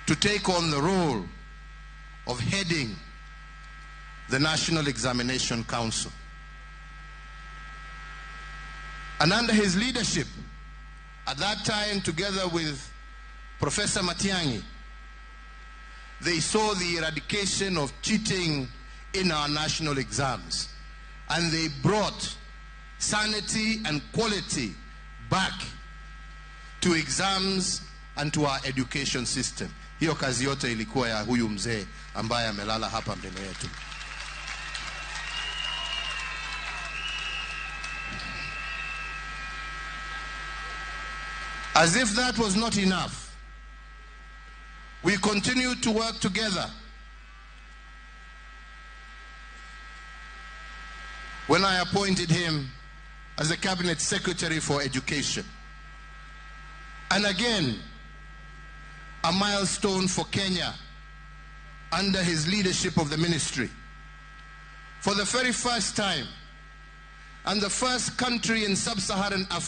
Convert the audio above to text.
to take on the role of heading the National Examination Council. And under his leadership, at that time, together with Professor Matiang'i, they saw the eradication of cheating in our national exams. And they brought sanity and quality back to exams and to our education system. Hiyo kazi yote ilikuwa ya huyu mzee ambaye amelala hapa mbele yetu. As if that was not enough, we continued to work together. When I appointed him as the Cabinet Secretary for Education. And again, a milestone for Kenya under his leadership of the ministry. For the very first time, and the first country in sub-Saharan Africa